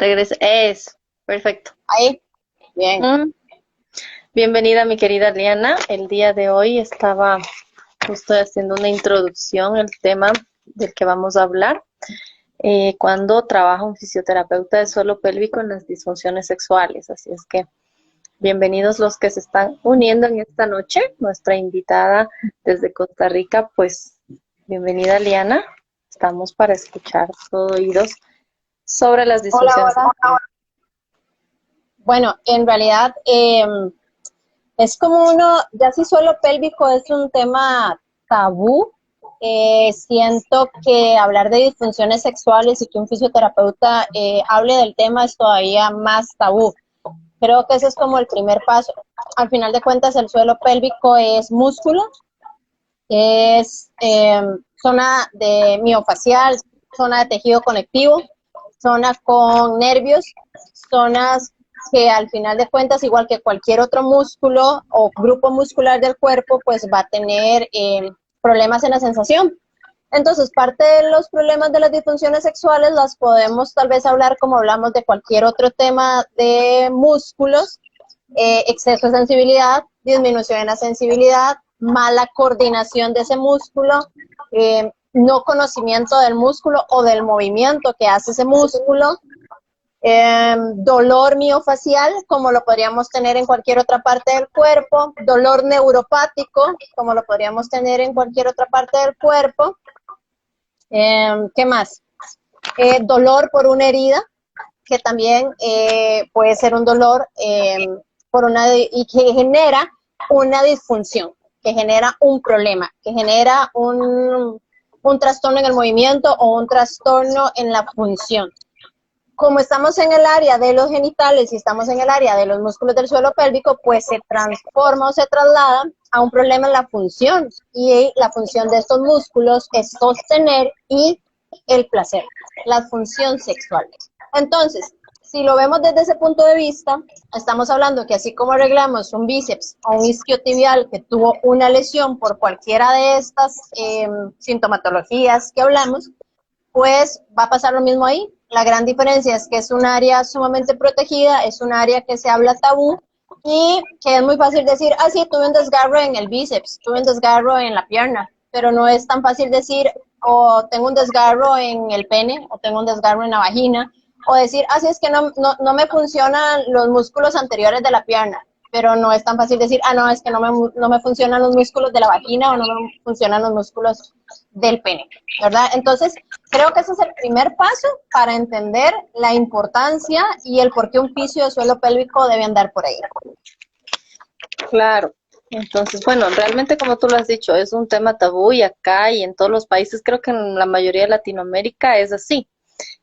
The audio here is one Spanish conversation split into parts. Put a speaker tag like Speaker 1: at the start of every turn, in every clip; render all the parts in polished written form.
Speaker 1: Regresa. Es. Perfecto.
Speaker 2: Ahí, bien.
Speaker 1: Mm, Bienvenida, mi querida Liana. El día de hoy estaba justo haciendo una introducción al tema del que vamos a hablar. Cuando trabaja un fisioterapeuta de suelo pélvico en las disfunciones sexuales. Así es que bienvenidos los que se están uniendo en esta noche. Nuestra invitada desde Costa Rica, pues bienvenida, Liana. Estamos para escuchar todo oídos sobre las
Speaker 2: Hola,
Speaker 1: disfunciones
Speaker 2: hola.
Speaker 1: sexuales.
Speaker 2: Bueno, en realidad es como ya si suelo pélvico es un tema tabú. Siento que hablar de disfunciones sexuales y que un fisioterapeuta hable del tema es todavía más tabú. Creo que ese es como el primer paso. Al final de cuentas, el suelo pélvico es músculo, es zona de miofacial, zona de tejido conectivo, zona con nervios, zonas que al final de cuentas, igual que cualquier otro músculo o grupo muscular del cuerpo, pues va a tener problemas en la sensación. Entonces, parte de los problemas de las disfunciones sexuales las podemos tal vez hablar como hablamos de cualquier otro tema de músculos, exceso de sensibilidad, disminución en la sensibilidad, mala coordinación de ese músculo, no conocimiento del músculo o del movimiento que hace ese músculo, dolor miofacial, como lo podríamos tener en cualquier otra parte del cuerpo, dolor neuropático, como lo podríamos tener en cualquier otra parte del cuerpo. ¿Qué más? Dolor por una herida, que también puede ser un dolor y que genera una disfunción, que genera un problema, que genera un trastorno en el movimiento o un trastorno en la función. Como estamos en el área de los genitales y estamos en el área de los músculos del suelo pélvico, pues se transforma o se traslada a un problema en la función. Y la función de estos músculos es sostener y el placer, la función sexual. Entonces, si lo vemos desde ese punto de vista, estamos hablando que así como arreglamos un bíceps o un isquiotibial que tuvo una lesión por cualquiera de estas sintomatologías que hablamos, pues va a pasar lo mismo ahí. La gran diferencia es que es un área sumamente protegida, es un área que se habla tabú y que es muy fácil decir, ah, sí, tuve un desgarro en el bíceps, tuve un desgarro en la pierna, pero no es tan fácil decir, o tengo un desgarro en el pene, o tengo un desgarro en la vagina, o decir, ah, sí, es que no me funcionan los músculos anteriores de la pierna, pero no es tan fácil decir, ah, no, es que no me funcionan los músculos de la vagina o no me funcionan los músculos del pene, ¿verdad? Entonces, creo que ese es el primer paso para entender la importancia y el por qué un fisio de suelo pélvico debe andar por ahí.
Speaker 1: Claro. Entonces, bueno, realmente como tú lo has dicho, es un tema tabú y acá y en todos los países, creo que en la mayoría de Latinoamérica es así.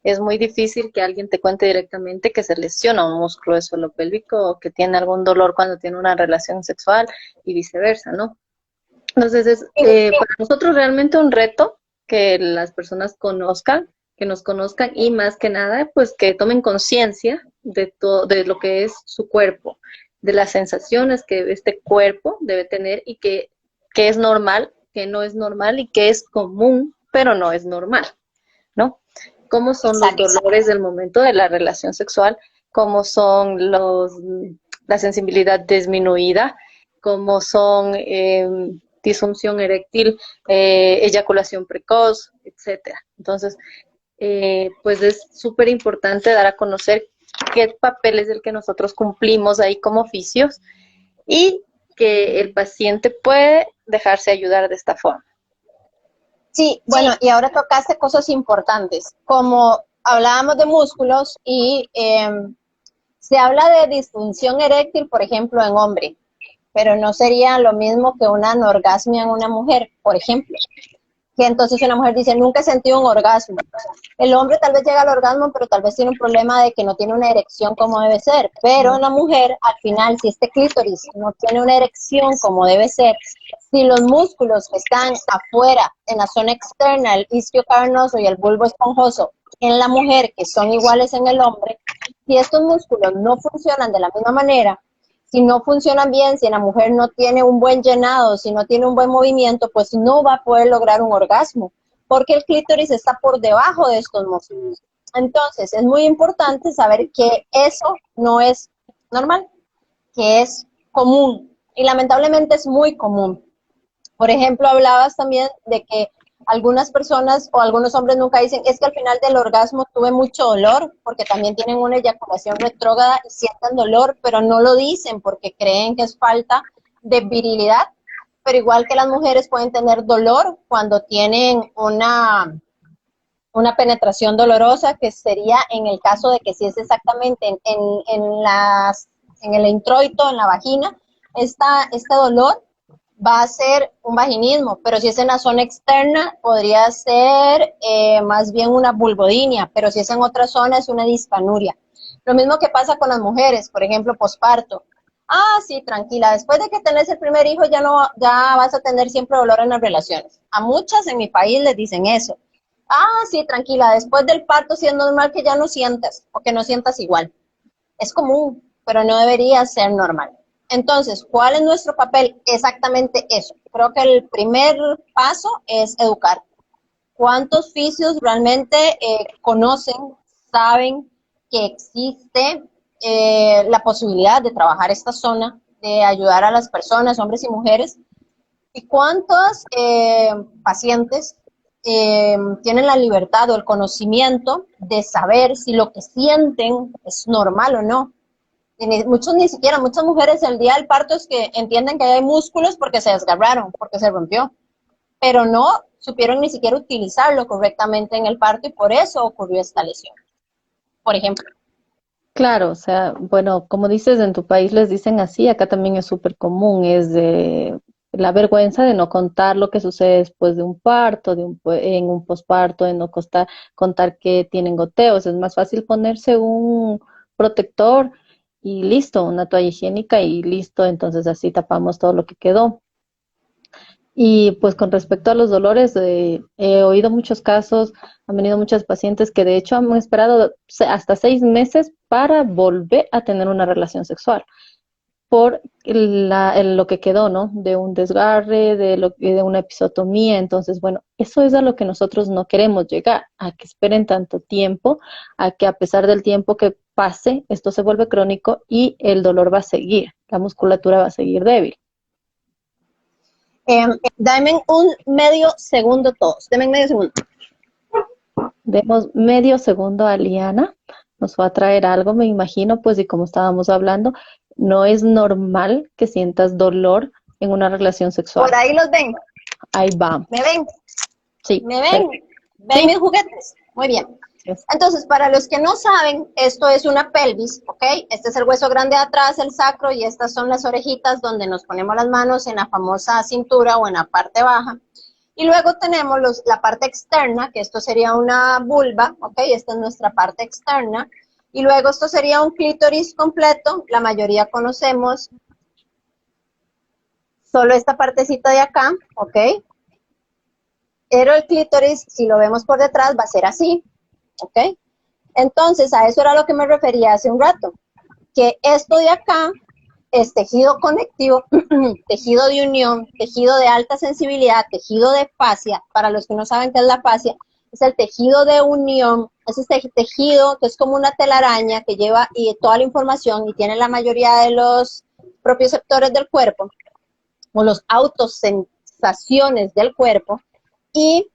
Speaker 1: Es muy difícil que alguien te cuente directamente que se lesiona un músculo de suelo pélvico o que tiene algún dolor cuando tiene una relación sexual y viceversa, ¿no? Entonces es para nosotros realmente un reto que las personas conozcan, que nos conozcan y más que nada, pues que tomen conciencia de todo, de lo que es su cuerpo, de las sensaciones que este cuerpo debe tener y que es normal, que no es normal y que es común, pero no es normal, ¿no? Cómo son los
Speaker 2: Exacto.
Speaker 1: dolores del momento de la relación sexual, cómo son la sensibilidad disminuida, cómo son disfunción eréctil, eyaculación precoz, etcétera. Entonces, pues es súper importante dar a conocer qué papel es el que nosotros cumplimos ahí como oficios y que el paciente puede dejarse ayudar de esta forma.
Speaker 2: Sí, bueno, y ahora tocaste cosas importantes, como hablábamos de músculos y se habla de disfunción eréctil, por ejemplo, en hombre, pero no sería lo mismo que una anorgasmia en una mujer, por ejemplo. Que entonces una mujer dice, nunca he sentido un orgasmo. El hombre tal vez llega al orgasmo, pero tal vez tiene un problema de que no tiene una erección como debe ser. Pero en la mujer, al final, si este clítoris no tiene una erección como debe ser, si los músculos que están afuera, en la zona externa, el isquio cavernoso y el bulbo esponjoso, en la mujer, que son iguales en el hombre, si estos músculos no funcionan de la misma manera, si no funcionan bien, si la mujer no tiene un buen llenado, si no tiene un buen movimiento, pues no va a poder lograr un orgasmo, porque el clítoris está por debajo de estos músculos. Entonces, es muy importante saber que eso no es normal, que es común, y lamentablemente es muy común. Por ejemplo, hablabas también de que algunas personas o algunos hombres nunca dicen, es que al final del orgasmo tuve mucho dolor, porque también tienen una eyaculación retrógrada y sienten dolor, pero no lo dicen porque creen que es falta de virilidad. Pero igual que las mujeres pueden tener dolor cuando tienen una penetración dolorosa, que sería en el caso de que si es exactamente en el introito, en la vagina, este dolor va a ser un vaginismo, pero si es en la zona externa, podría ser más bien una vulvodinia, pero si es en otra zona, es una dispanuria. Lo mismo que pasa con las mujeres, por ejemplo, posparto. Ah, sí, tranquila, después de que tenés el primer hijo ya vas a tener siempre dolor en las relaciones. A muchas en mi país les dicen eso. Ah, sí, tranquila, después del parto sí es normal que ya no sientas o que no sientas igual. Es común, pero no debería ser normal. Entonces, ¿cuál es nuestro papel? Exactamente eso. Creo que el primer paso es educar. ¿Cuántos fisios realmente conocen, saben que existe la posibilidad de trabajar esta zona, de ayudar a las personas, hombres y mujeres? ¿Y cuántos pacientes tienen la libertad o el conocimiento de saber si lo que sienten es normal o no? Muchos ni siquiera, muchas mujeres el día del parto es que entienden que hay músculos porque se desgarraron, porque se rompió, pero no supieron ni siquiera utilizarlo correctamente en el parto y por eso ocurrió esta lesión, por ejemplo.
Speaker 1: Claro, o sea, bueno, como dices, en tu país les dicen así, acá también es súper común, es de la vergüenza de no contar lo que sucede después de un parto, en un posparto, de no contar que tienen goteos. Es más fácil ponerse un protector y listo, una toalla higiénica y listo, entonces así tapamos todo lo que quedó. Y pues con respecto a los dolores, he oído muchos casos, han venido muchas pacientes que de hecho han esperado hasta 6 meses para volver a tener una relación sexual por lo que quedó, ¿no? De un desgarre, de una episiotomía. Entonces, bueno, eso es a lo que nosotros no queremos llegar, a que esperen tanto tiempo, a que a pesar del tiempo que pase, esto se vuelve crónico y el dolor va a seguir, la musculatura va a seguir débil.
Speaker 2: Dame un medio segundo todos, dame medio segundo.
Speaker 1: Demos medio segundo a Liana, nos va a traer algo, me imagino, pues y como estábamos hablando, no es normal que sientas dolor en una relación
Speaker 2: Por
Speaker 1: sexual.
Speaker 2: ahí los ven,
Speaker 1: Ahí va.
Speaker 2: me ven,
Speaker 1: Sí.
Speaker 2: me ven, ven
Speaker 1: Sí.
Speaker 2: mis juguetes, muy bien.
Speaker 1: Yes.
Speaker 2: Entonces, para los que no saben, esto es una pelvis, ¿ok? Este es el hueso grande de atrás, el sacro, y estas son las orejitas donde nos ponemos las manos en la famosa cintura o en la parte baja. Y luego tenemos la parte externa, que esto sería una vulva, ¿ok? Esta es nuestra parte externa. Y luego esto sería un clítoris completo, la mayoría conocemos solo esta partecita de acá, ¿ok? Pero el clítoris, si lo vemos por detrás, va a ser así, ¿ok? Entonces, a eso era lo que me refería hace un rato, que esto de acá es tejido conectivo, tejido de unión, tejido de alta sensibilidad, tejido de fascia. Para los que no saben qué es la fascia, es el tejido de unión, es este tejido que es como una telaraña que lleva toda la información y tiene la mayoría de los propioceptores del cuerpo, o los autosensaciones del cuerpo, y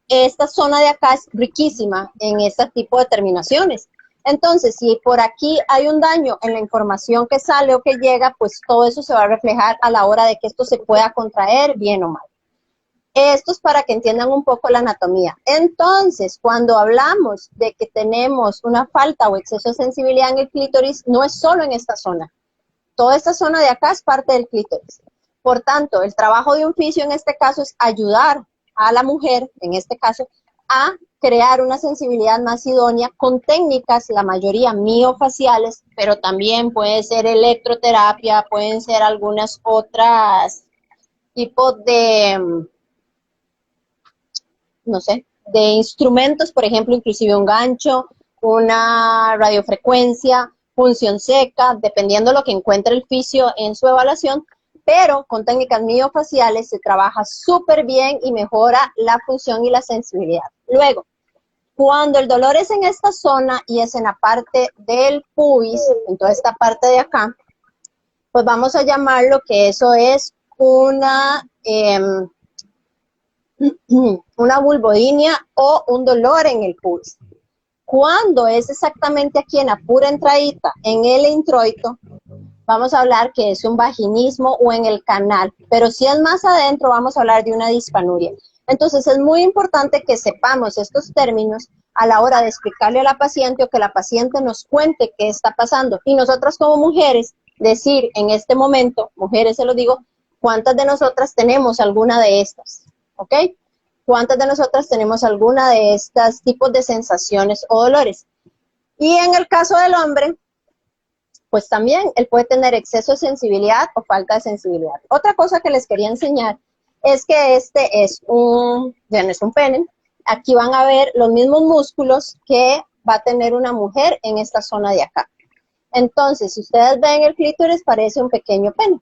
Speaker 2: esta zona de acá es riquísima en este tipo de terminaciones. Entonces, si por aquí hay un daño en la información que sale o que llega, pues todo eso se va a reflejar a la hora de que esto se pueda contraer, bien o mal. Esto es para que entiendan un poco la anatomía. Entonces, cuando hablamos de que tenemos una falta o exceso de sensibilidad en el clítoris, no es solo en esta zona. Toda esta zona de acá es parte del clítoris. Por tanto, el trabajo de un fisio en este caso es ayudar a la mujer, en este caso, a crear una sensibilidad más idónea con técnicas, la mayoría miofaciales, pero también puede ser electroterapia, pueden ser algunas otras tipos de, no sé, de instrumentos, por ejemplo, inclusive un gancho, una radiofrecuencia, punción seca, dependiendo de lo que encuentre el fisio en su evaluación, pero con técnicas miofaciales se trabaja súper bien y mejora la función y la sensibilidad. Luego, Cuando el dolor es en esta zona y es en la parte del pubis, en toda esta parte de acá, pues vamos a llamarlo que eso es una vulvodinia o un dolor en el pubis. Cuando es exactamente aquí en la pura entradita, en el introito, vamos a hablar que es un vaginismo o en el canal, pero si es más adentro, vamos a hablar de una dispanuria. Entonces, es muy importante que sepamos estos términos a la hora de explicarle a la paciente o que la paciente nos cuente qué está pasando. Y nosotras como mujeres, decir en este momento, mujeres se lo digo, ¿cuántas de nosotras tenemos alguna de estas? ¿Ok? ¿Cuántas de nosotras tenemos alguna de estas tipos de sensaciones o dolores? Y en el caso del hombre, pues también él puede tener exceso de sensibilidad o falta de sensibilidad. Otra cosa que les quería enseñar es que este es ya no es un pene. Aquí van a ver los mismos músculos que va a tener una mujer en esta zona de acá. Entonces, si ustedes ven el clítoris, parece un pequeño pene.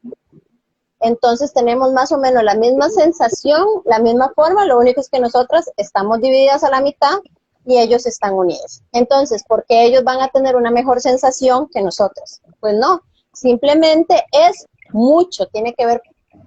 Speaker 2: Entonces tenemos más o menos la misma sensación, la misma forma, lo único es que nosotras estamos divididas a la mitad y ellos están unidos. Entonces, ¿por qué ellos van a tener una mejor sensación que nosotros? Pues no, simplemente es mucho, tiene que ver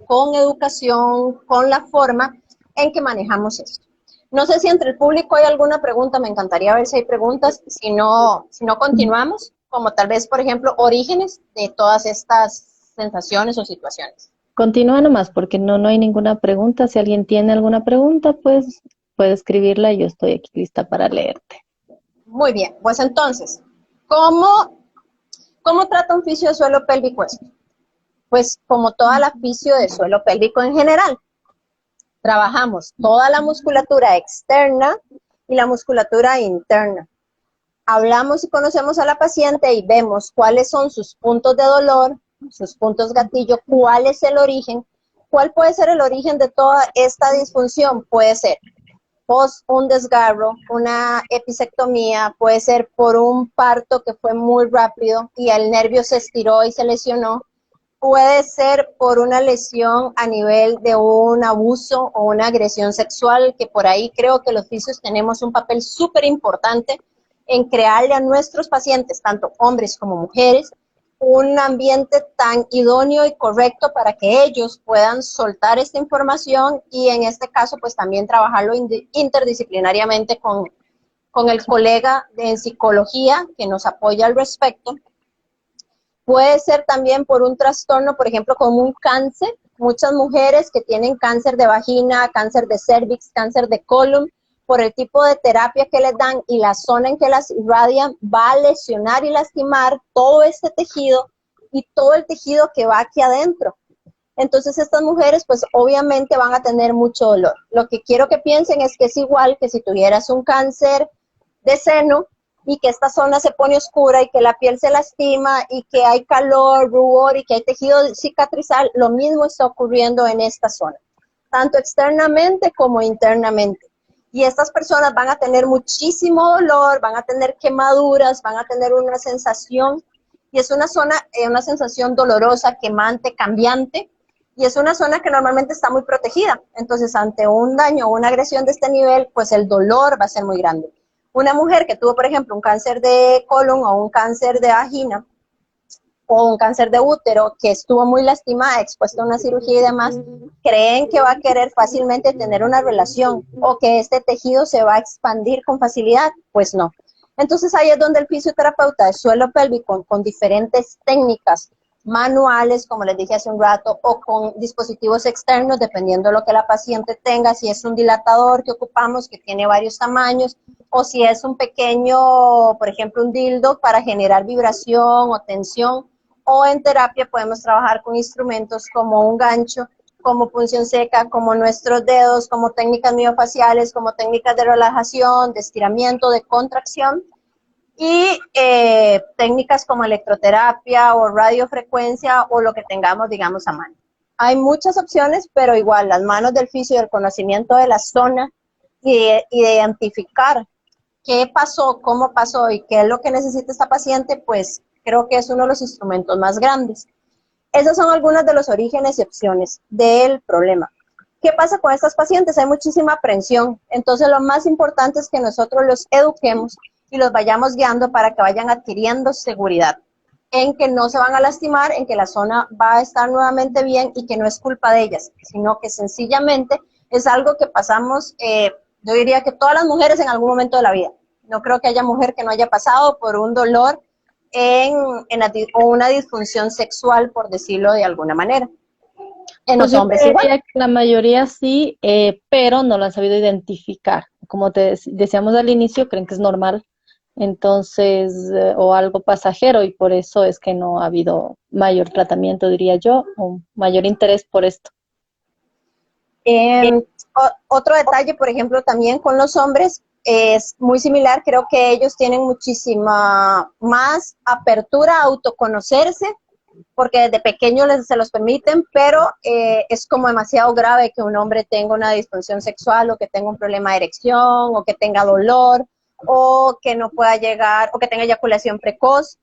Speaker 2: con educación, con la forma en que manejamos esto. No sé si entre el público hay alguna pregunta, me encantaría ver si hay preguntas, si no continuamos, como tal vez, por ejemplo, orígenes de todas estas sensaciones o situaciones.
Speaker 1: Continúa nomás porque no hay ninguna pregunta. Si alguien tiene alguna pregunta, pues puede escribirla y yo estoy aquí lista para leerte.
Speaker 2: Muy bien, pues entonces, ¿cómo trata un fisio de suelo pélvico esto? Pues como toda la fisio de suelo pélvico en general, trabajamos toda la musculatura externa y la musculatura interna. Hablamos y conocemos a la paciente y vemos cuáles son sus puntos de dolor, sus puntos gatillo, cuál es el origen, cuál puede ser el origen de toda esta disfunción. Puede ser post un desgarro, una episectomía, puede ser por un parto que fue muy rápido y el nervio se estiró y se lesionó, puede ser por una lesión a nivel de un abuso o una agresión sexual, que por ahí creo que los fisios tenemos un papel súper importante en crearle a nuestros pacientes, tanto hombres como mujeres, un ambiente tan idóneo y correcto para que ellos puedan soltar esta información y en este caso pues también trabajarlo interdisciplinariamente con el colega en psicología que nos apoya al respecto. Puede ser también por un trastorno, por ejemplo, como un cáncer. Muchas mujeres que tienen cáncer de vagina, cáncer de cervix, cáncer de colon, por el tipo de terapia que les dan y la zona en que las irradian, va a lesionar y lastimar todo este tejido y todo el tejido que va aquí adentro. Entonces estas mujeres pues obviamente van a tener mucho dolor. Lo que quiero que piensen es que es igual que si tuvieras un cáncer de seno y que esta zona se pone oscura y que la piel se lastima y que hay calor, rubor y que hay tejido cicatrizal, lo mismo está ocurriendo en esta zona, tanto externamente como internamente. Y estas personas van a tener muchísimo dolor, van a tener quemaduras, van a tener una sensación, y es una zona, una sensación dolorosa, quemante, cambiante, y es una zona que normalmente está muy protegida. Entonces, ante un daño o una agresión de este nivel, pues el dolor va a ser muy grande. Una mujer que tuvo, por ejemplo, un cáncer de colon o un cáncer de vagina, o un cáncer de útero que estuvo muy lastimada, expuesta a una cirugía y demás, creen que va a querer fácilmente tener una relación o que este tejido se va a expandir con facilidad, pues no. Entonces ahí es donde el fisioterapeuta de suelo pélvico con diferentes técnicas manuales, como les dije hace un rato, o con dispositivos externos, dependiendo de lo que la paciente tenga, si es un dilatador que ocupamos, que tiene varios tamaños, o si es un pequeño, por ejemplo, un dildo para generar vibración o tensión, o en terapia podemos trabajar con instrumentos como un gancho, como punción seca, como nuestros dedos, como técnicas miofaciales, como técnicas de relajación, de estiramiento, de contracción, y técnicas como electroterapia o radiofrecuencia o lo que tengamos, digamos, a mano. Hay muchas opciones, pero igual las manos del fisio, el conocimiento de la zona y de identificar qué pasó, cómo pasó y qué es lo que necesita esta paciente, pues creo que es uno de los instrumentos más grandes. Esos son algunos de los orígenes y opciones del problema. ¿qué pasa con estas pacientes? Hay muchísima aprensión. Entonces, lo más importante es que nosotros los eduquemos y los vayamos guiando para que vayan adquiriendo seguridad en que no se van a lastimar, en que la zona va a estar nuevamente bien y que no es culpa de ellas, sino que sencillamente es algo que pasamos, yo diría que todas las mujeres en algún momento de la vida. No creo que haya mujer que no haya pasado por un dolor o una disfunción sexual, por decirlo de alguna manera. En
Speaker 1: Pues
Speaker 2: los
Speaker 1: yo
Speaker 2: hombres igual.
Speaker 1: creería que la mayoría sí, pero no lo han sabido identificar. Como te decíamos al inicio, creen que es normal, entonces, o algo pasajero, y por eso es que no ha habido mayor tratamiento, diría yo, o mayor interés por esto.
Speaker 2: Eh, Otro detalle, por ejemplo, también con los hombres es muy similar. Creo que ellos tienen muchísima más apertura a autoconocerse porque desde pequeños se los permiten, pero es como demasiado grave que un hombre tenga una disfunción sexual o que tenga un problema de erección o que tenga dolor o que no pueda llegar o que tenga eyaculación precoz.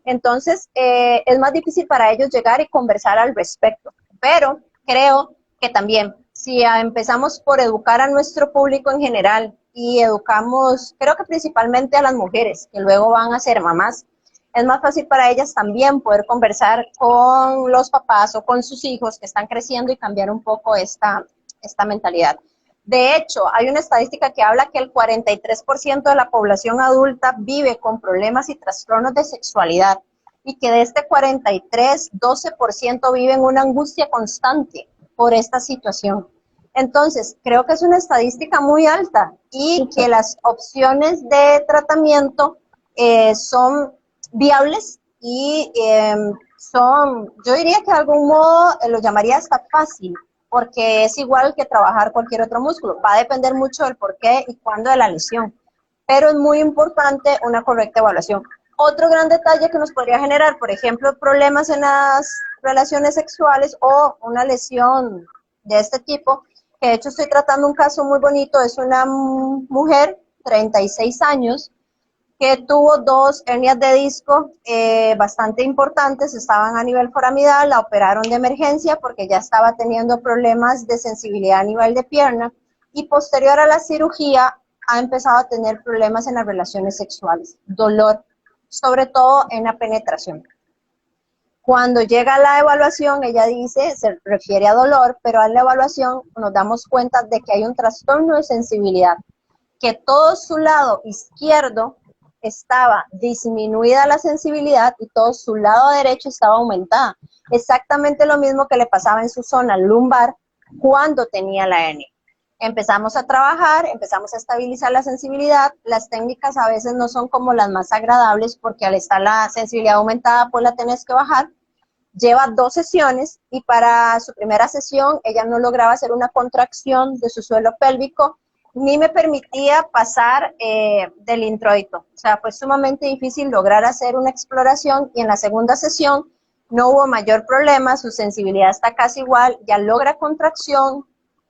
Speaker 2: Entonces, es más difícil para ellos llegar y conversar al respecto. Pero creo que también, si empezamos por educar a nuestro público en general y educamos, creo que principalmente a las mujeres, que luego van a ser mamás, es más fácil para ellas también poder conversar con los papás o con sus hijos que están creciendo y cambiar un poco esta mentalidad. De hecho, hay una estadística que habla que el 43% de la población adulta vive con problemas y trastornos de sexualidad y que de este 43, 12% vive en una angustia constante por esta situación. Entonces, creo que es una estadística muy alta y que las opciones de tratamiento son viables y son, yo diría que de algún modo lo llamaría hasta fácil, porque es igual que trabajar cualquier otro músculo. Va a depender mucho del por qué y cuándo de la lesión, pero es muy importante una correcta evaluación. Otro gran detalle que nos podría generar, por ejemplo, problemas en las relaciones sexuales o una lesión de este tipo, que de hecho estoy tratando un caso muy bonito, es una mujer, 36 años, que tuvo dos hernias de disco bastante importantes, estaban a nivel foramidal, la operaron de emergencia porque ya estaba teniendo problemas de sensibilidad a nivel de pierna y posterior a la cirugía ha empezado a tener problemas en las relaciones sexuales, dolor, sobre todo en la penetración. Cuando llega la evaluación, ella dice, se refiere a dolor, pero en la evaluación nos damos cuenta de que hay un trastorno de sensibilidad, que todo su lado izquierdo estaba disminuida la sensibilidad y todo su lado derecho estaba aumentada. Exactamente lo mismo que le pasaba en su zona lumbar cuando tenía la hernia. Empezamos a trabajar, empezamos a estabilizar la sensibilidad. Las técnicas a veces no son como las más agradables porque al estar la sensibilidad aumentada, pues la tenés que bajar. Lleva 2 sesiones y para su primera sesión ella no lograba hacer una contracción de su suelo pélvico ni me permitía pasar del introito. O sea, fue sumamente difícil lograr hacer una exploración y en la segunda sesión no hubo mayor problema, su sensibilidad está casi igual, ya logra contracción,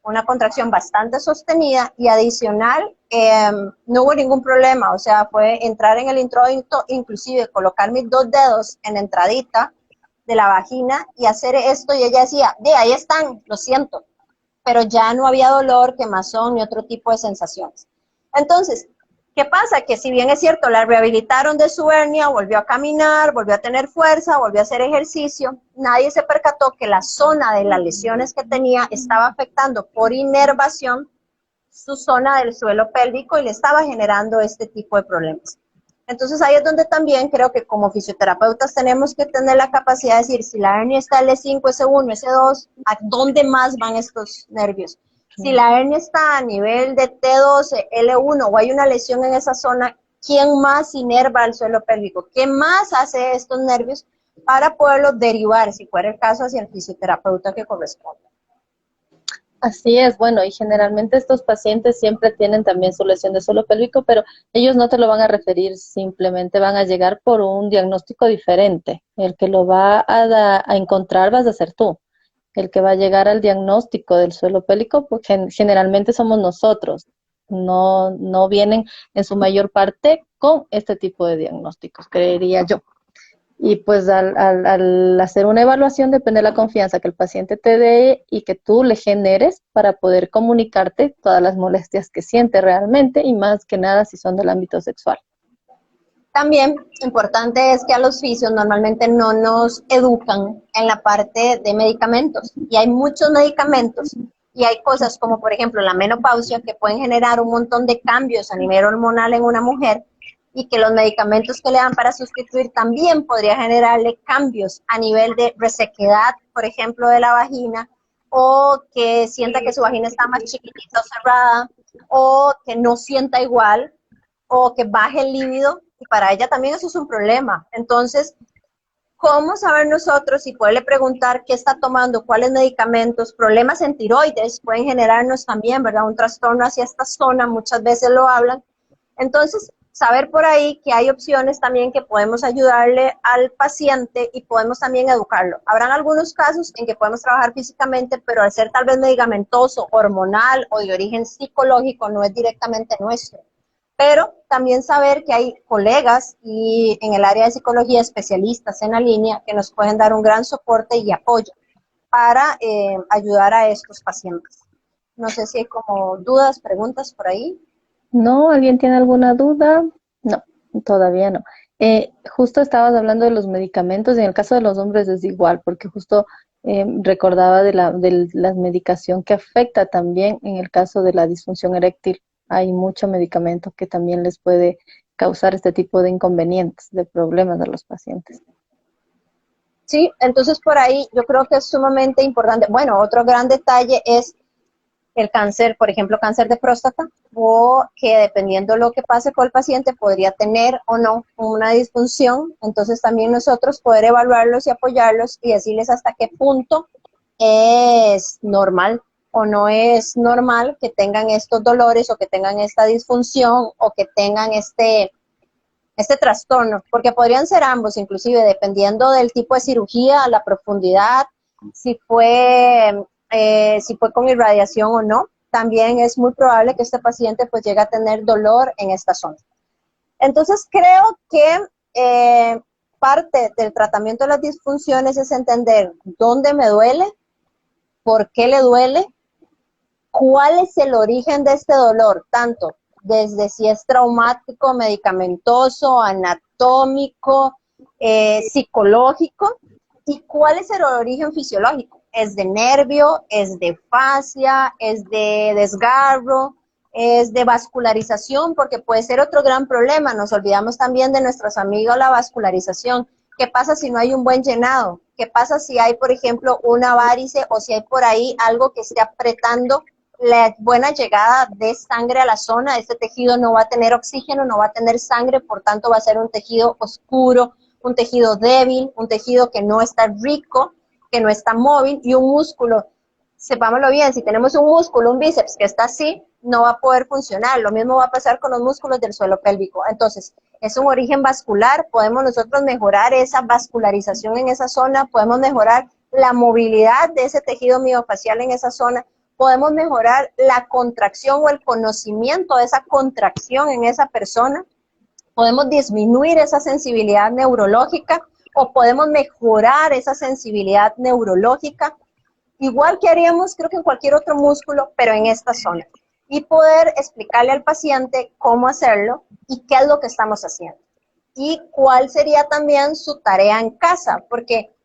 Speaker 2: una contracción bastante sostenida y adicional, no hubo ningún problema, o sea, fue entrar en el introito, inclusive colocar mis 2 dedos en la entradita de la vagina y hacer esto y ella decía, de ahí están, lo siento, pero ya no había dolor, quemazón ni otro tipo de sensaciones. Entonces, ¿qué pasa? Que si bien es cierto, la rehabilitaron de su hernia, volvió a caminar, volvió a tener fuerza, volvió a hacer ejercicio, nadie se percató que la zona de las lesiones que tenía estaba afectando por inervación su zona del suelo pélvico y le estaba generando este tipo de problemas. Entonces ahí es donde también creo que como fisioterapeutas tenemos que tener la capacidad de decir si la hernia está L5, S1, S2, ¿a dónde más van estos nervios? Si la hernia está a nivel de T12, L1 o hay una lesión en esa zona, ¿quién más inerva el suelo pélvico? ¿Qué más hace estos nervios para poderlos derivar, si fuera el caso, hacia el fisioterapeuta que corresponde?
Speaker 1: Así es, bueno, y generalmente estos pacientes siempre tienen también su lesión de suelo pélvico, pero ellos no te lo van a referir, simplemente van a llegar por un diagnóstico diferente. El que lo va a encontrar vas a ser tú. El que va a llegar al diagnóstico del suelo pélvico, pues generalmente somos nosotros. No vienen en su mayor parte con este tipo de diagnósticos, creería yo. Y pues al hacer una evaluación depende de la confianza que el paciente te dé y que tú le generes para poder comunicarte todas las molestias que siente realmente y más que nada si son del ámbito sexual.
Speaker 2: También importante es que a los fisios normalmente no nos educan en la parte de medicamentos y hay muchos medicamentos y hay cosas como por ejemplo la menopausia que pueden generar un montón de cambios a nivel hormonal en una mujer y que los medicamentos que le dan para sustituir también podría generarle cambios a nivel de resequedad, por ejemplo, de la vagina, o que sienta que su vagina está más chiquitita o cerrada, o que no sienta igual, o que baje el líbido, y para ella también eso es un problema. Entonces, ¿cómo saber nosotros y poderle preguntar qué está tomando, cuáles medicamentos? Problemas en tiroides pueden generarnos también, ¿verdad? Un trastorno hacia esta zona, muchas veces lo hablan. Entonces, saber por ahí que hay opciones también que podemos ayudarle al paciente y podemos también educarlo. Habrán algunos casos en que podemos trabajar físicamente, pero al ser tal vez medicamentoso, hormonal o de origen psicológico, no es directamente nuestro. Pero también saber que hay colegas y en el área de psicología especialistas en la línea que nos pueden dar un gran soporte y apoyo para ayudar a estos pacientes. No sé si hay como dudas, preguntas por ahí.
Speaker 1: ¿No? ¿Alguien tiene alguna duda? No, todavía no. Justo estabas hablando de los medicamentos y en el caso de los hombres es igual, porque justo recordaba de la medicación que afecta también en el caso de la disfunción eréctil. Hay mucho medicamento que también les puede causar este tipo de inconvenientes, de problemas a los pacientes.
Speaker 2: Sí, entonces por ahí yo creo que es sumamente importante. Bueno, otro gran detalle es el cáncer, por ejemplo, cáncer de próstata, o que dependiendo lo que pase con el paciente podría tener o no una disfunción. Entonces también nosotros poder evaluarlos y apoyarlos y decirles hasta qué punto es normal o no es normal que tengan estos dolores o que tengan esta disfunción o que tengan este trastorno, porque podrían ser ambos, inclusive dependiendo del tipo de cirugía, la profundidad, si fue con irradiación o no. También es muy probable que este paciente pues llegue a tener dolor en esta zona. Entonces creo que parte del tratamiento de las disfunciones es entender dónde me duele, por qué le duele, cuál es el origen de este dolor, tanto desde si es traumático, medicamentoso, anatómico, psicológico, y cuál es el origen fisiológico. ¿Es de nervio? ¿Es de fascia? ¿Es de desgarro? ¿Es de vascularización? Porque puede ser otro gran problema. Nos olvidamos también de nuestros amigos la vascularización. ¿Qué pasa si no hay un buen llenado? ¿Qué pasa si hay, por ejemplo, una varice o si hay por ahí algo que esté apretando la buena llegada de sangre a la zona? Este tejido no va a tener oxígeno, no va a tener sangre, por tanto va a ser un tejido oscuro, un tejido débil, un tejido que no está rico, que no está móvil, y un músculo, sepámoslo bien, si tenemos un músculo, un bíceps que está así, no va a poder funcionar. Lo mismo va a pasar con los músculos del suelo pélvico. Entonces, es un origen vascular, podemos nosotros mejorar esa vascularización en esa zona, podemos mejorar la movilidad de ese tejido miofacial en esa zona, podemos mejorar la contracción o el conocimiento de esa contracción en esa persona, podemos disminuir esa sensibilidad neurológica o podemos mejorar esa sensibilidad neurológica, igual que haríamos creo que en cualquier otro músculo, pero en esta zona. Y poder explicarle al paciente cómo hacerlo y qué es lo que estamos haciendo. Y cuál sería también su tarea en casa, porque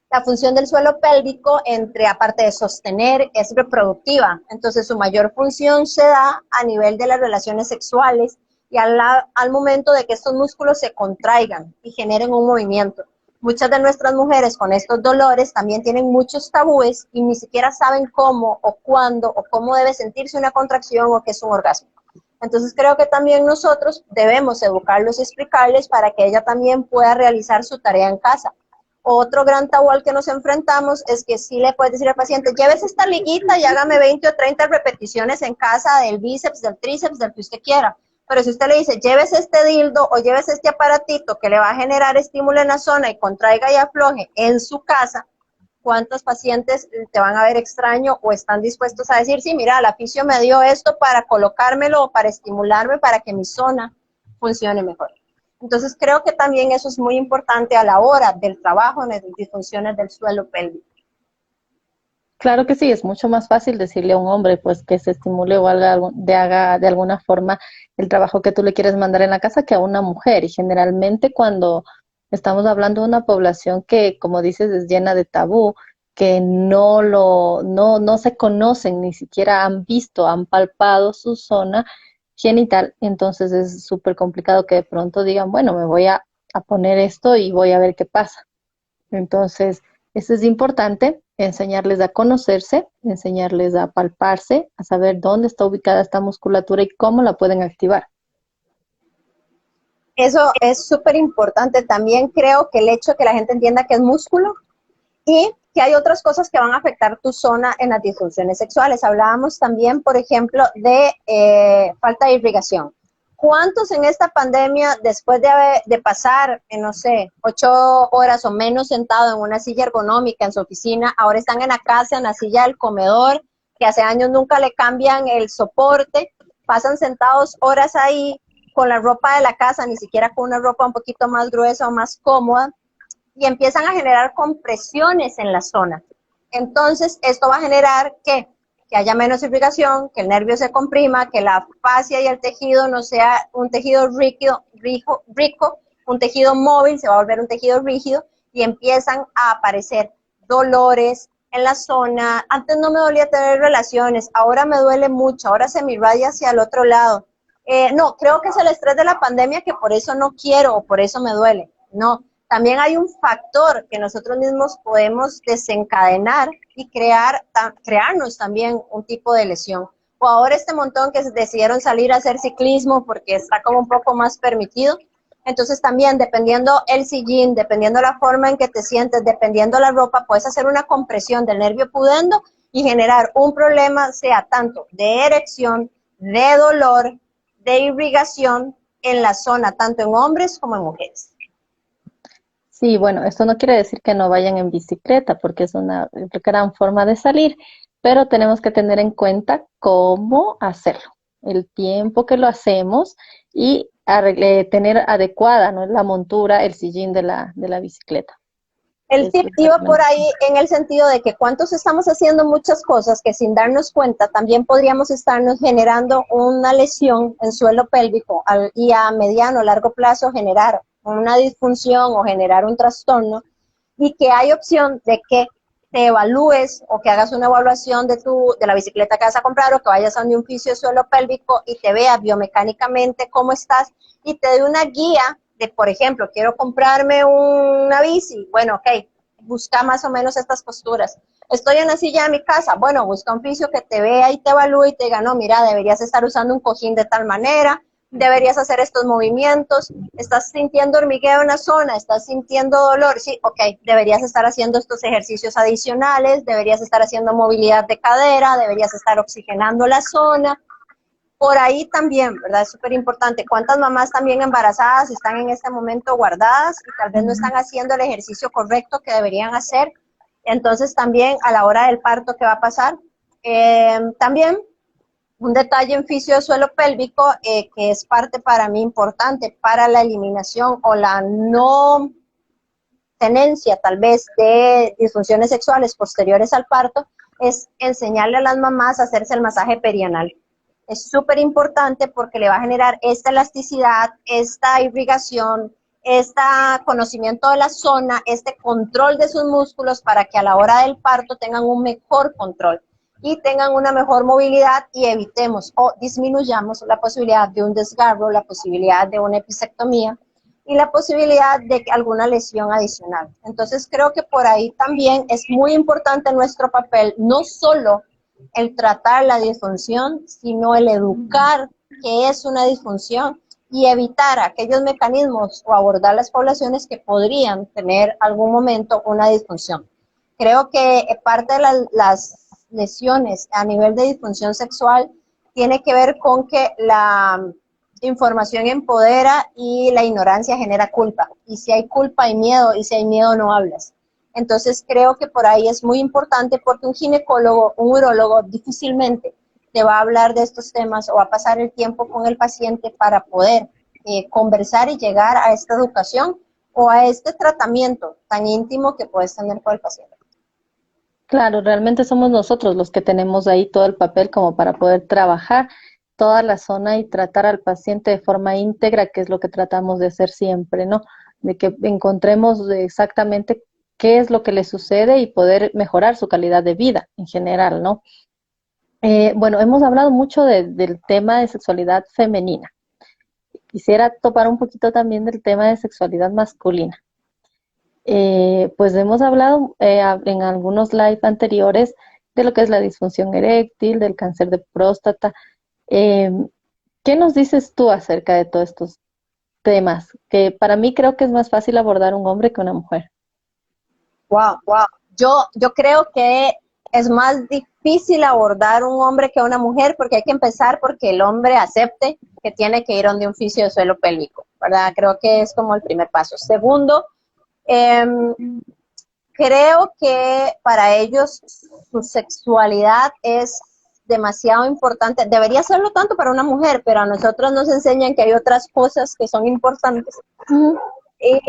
Speaker 2: la función del suelo pélvico, aparte de sostener, es reproductiva. Entonces, su mayor función se da a nivel de las relaciones sexuales y al momento de que estos músculos se contraigan y generen un movimiento. Muchas de nuestras mujeres con estos dolores también tienen muchos tabúes y ni siquiera saben cómo o cuándo o cómo debe sentirse una contracción o qué es un orgasmo. Entonces creo que también nosotros debemos educarlos y explicarles para que ella también pueda realizar su tarea en casa. Otro gran tabú al que nos enfrentamos es que sí le puedes decir al paciente, llévese esta liguita y hágame 20 o 30 repeticiones en casa del bíceps, del tríceps, del que usted quiera. Pero si usted le dice, llévese este dildo o llévese este aparatito que le va a generar estímulo en la zona y contraiga y afloje en su casa, ¿cuántos pacientes te van a ver extraño o están dispuestos a decir, sí, mira, la fisio me dio esto para colocármelo o para estimularme para que mi zona funcione mejor? Entonces creo que también eso es muy importante a la hora del trabajo en las disfunciones del suelo pélvico.
Speaker 1: Claro que sí, es mucho más fácil decirle a un hombre pues que se estimule o haga de alguna forma el trabajo que tú le quieres mandar en la casa que a una mujer. Y generalmente cuando estamos hablando de una población que, como dices, es llena de tabú, que no se conocen, ni siquiera han visto, han palpado su zona genital, entonces es súper complicado que de pronto digan, bueno, me voy a poner esto y voy a ver qué pasa. Entonces, eso es importante, enseñarles a conocerse, enseñarles a palparse, a saber dónde está ubicada esta musculatura y cómo la pueden activar.
Speaker 2: Eso es súper importante. También creo que el hecho de que la gente entienda que es músculo y que hay otras cosas que van a afectar tu zona en las disfunciones sexuales. Hablábamos también, por ejemplo, de falta de irrigación. ¿Cuántos en esta pandemia, después de pasar, no sé, 8 horas o menos sentado en una silla ergonómica en su oficina, ahora están en la casa, en la silla del comedor, que hace años nunca le cambian el soporte, pasan sentados horas ahí con la ropa de la casa, ni siquiera con una ropa un poquito más gruesa o más cómoda, y empiezan a generar compresiones en la zona. Entonces, esto va a generar que haya menos irrigación, que el nervio se comprima, que la fascia y el tejido no sea un tejido rico, un tejido móvil, se va a volver un tejido rígido y empiezan a aparecer dolores en la zona. Antes no me dolía tener relaciones, ahora me duele mucho, ahora se me irradia hacia el otro lado. No, creo que es el estrés de la pandemia que por eso no quiero o por eso me duele. No, también hay un factor que nosotros mismos podemos desencadenar y crearnos también un tipo de lesión. O ahora este montón que decidieron salir a hacer ciclismo porque está como un poco más permitido. Entonces también dependiendo el sillín, dependiendo la forma en que te sientes, dependiendo la ropa, puedes hacer una compresión del nervio pudendo y generar un problema, sea tanto de erección, de dolor, de irrigación en la zona, tanto en hombres como en mujeres.
Speaker 1: Sí, bueno, esto no quiere decir que no vayan en bicicleta, porque es una gran forma de salir, pero tenemos que tener en cuenta cómo hacerlo, el tiempo que lo hacemos y tener adecuada, ¿no? La montura, el sillín de la bicicleta.
Speaker 2: El
Speaker 1: Eso
Speaker 2: tip
Speaker 1: es
Speaker 2: iba por
Speaker 1: recomendable.
Speaker 2: ahí en el sentido de que cuántos estamos haciendo muchas cosas que sin darnos cuenta también podríamos estarnos generando una lesión en suelo pélvico y a mediano o largo plazo generar una disfunción o generar un trastorno y que hay opción de que te evalúes o que hagas una evaluación de la bicicleta que vas a comprar o que vayas a un fisio de suelo pélvico y te vea biomecánicamente cómo estás y te dé una guía de, por ejemplo, quiero comprarme una bici, bueno, ok, busca más o menos estas posturas. Estoy en la silla de mi casa, bueno, busca un fisio que te vea y te evalúe y te diga, no, mira, deberías estar usando un cojín de tal manera, deberías hacer estos movimientos, estás sintiendo hormigueo en la zona, estás sintiendo dolor, sí, ok, deberías estar haciendo estos ejercicios adicionales, deberías estar haciendo movilidad de cadera, deberías estar oxigenando la zona. Por ahí también, ¿verdad? Es súper importante. ¿Cuántas mamás también embarazadas están en este momento guardadas y tal vez no están haciendo el ejercicio correcto que deberían hacer? Entonces también a la hora del parto, ¿qué va a pasar? También un detalle en fisio de suelo pélvico que es parte para mí importante para la eliminación o la no tenencia tal vez de disfunciones sexuales posteriores al parto es enseñarle a las mamás a hacerse el masaje perianal. Es súper importante porque le va a generar esta elasticidad, esta irrigación, este conocimiento de la zona, este control de sus músculos para que a la hora del parto tengan un mejor control y tengan una mejor movilidad y evitemos o disminuyamos la posibilidad de un desgarro, la posibilidad de una episectomía y la posibilidad de alguna lesión adicional. Entonces creo que por ahí también es muy importante nuestro papel, no solo el tratar la disfunción, sino el educar qué es una disfunción y evitar aquellos mecanismos o abordar las poblaciones que podrían tener algún momento una disfunción. Creo que parte de las lesiones a nivel de disfunción sexual tiene que ver con que la información empodera y la ignorancia genera culpa. Y si hay culpa hay miedo, y si hay miedo no hablas. Entonces creo que por ahí es muy importante porque un ginecólogo, un urólogo difícilmente te va a hablar de estos temas o va a pasar el tiempo con el paciente para poder conversar y llegar a esta educación o a este tratamiento tan íntimo que puedes tener con el paciente.
Speaker 1: Claro, realmente somos nosotros los que tenemos ahí todo el papel como para poder trabajar toda la zona y tratar al paciente de forma íntegra, que es lo que tratamos de hacer siempre, ¿no? De que encontremos exactamente qué es lo que le sucede y poder mejorar su calidad de vida en general, ¿no? Bueno, hemos hablado mucho del tema de sexualidad femenina. Quisiera topar un poquito también del tema de sexualidad masculina. Pues hemos hablado en algunos live anteriores de lo que es la disfunción eréctil, del cáncer de próstata. Eh, ¿Qué nos dices tú acerca de todos estos temas? Que para mí creo que es más fácil abordar un hombre que una mujer.
Speaker 2: Wow, wow. Yo creo que es más difícil abordar un hombre que una mujer porque hay que empezar porque el hombre acepte que tiene que ir donde un fisio de suelo pélvico, ¿verdad? Creo que es como el primer paso. Segundo, em, creo que para ellos su sexualidad es demasiado importante. Debería serlo tanto para una mujer, pero a nosotros nos enseñan que hay otras cosas que son importantes. Y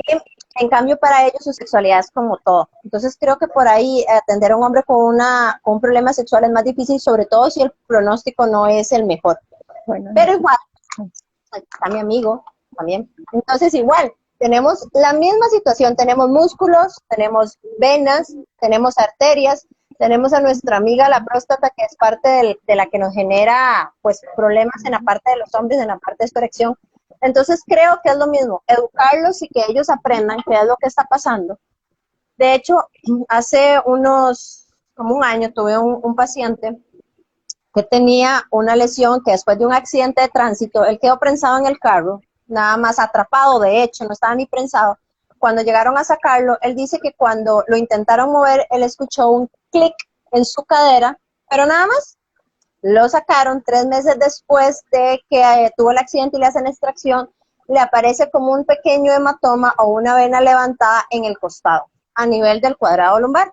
Speaker 2: en cambio para ellos su sexualidad es como todo. Entonces creo que por ahí atender a un hombre con un problema sexual es más difícil, sobre todo si el pronóstico no es el mejor.
Speaker 1: Bueno,
Speaker 2: Pero igual, está mi amigo también. Entonces igual, tenemos la misma situación, tenemos músculos, tenemos venas, tenemos arterias, tenemos a nuestra amiga la próstata, que es parte de la que nos genera pues problemas en la parte de los hombres, en la parte de su erección. Entonces creo que es lo mismo, educarlos y que ellos aprendan qué es lo que está pasando. De hecho, hace como un año, tuve un paciente que tenía una lesión que después de un accidente de tránsito, él quedó prensado en el carro, nada más atrapado, de hecho, no estaba ni prensado. Cuando llegaron a sacarlo, él dice que cuando lo intentaron mover, él escuchó un clic en su cadera, pero nada más. Lo sacaron 3 meses después de que tuvo el accidente y le hacen extracción, le aparece como un pequeño hematoma o una vena levantada en el costado, a nivel del cuadrado lumbar.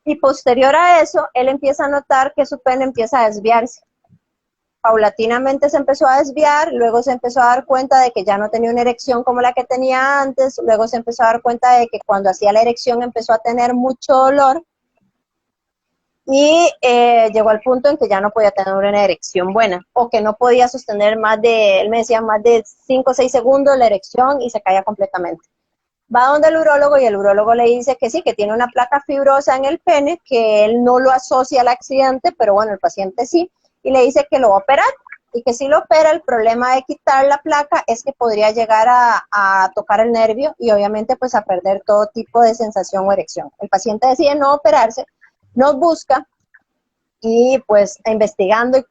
Speaker 2: Y posterior a eso, él empieza a notar que su pene empieza a desviarse. Paulatinamente se empezó a desviar, luego se empezó a dar cuenta de que ya no tenía una erección como la que tenía antes, luego se empezó a dar cuenta de que cuando hacía la erección empezó a tener mucho dolor y llegó al punto en que ya no podía tener una erección buena o que no podía sostener él me decía, más de 5 o 6 segundos la erección y se caía completamente. Va donde el urólogo y el urólogo le dice que sí, que tiene una placa fibrosa en el pene, que él no lo asocia al accidente, pero bueno, el paciente sí, y le dice que lo va a operar y que si lo opera, el problema de quitar la placa es que podría llegar a tocar el nervio y obviamente pues a perder todo tipo de sensación o erección. El paciente decide no operarse, nos busca y pues investigando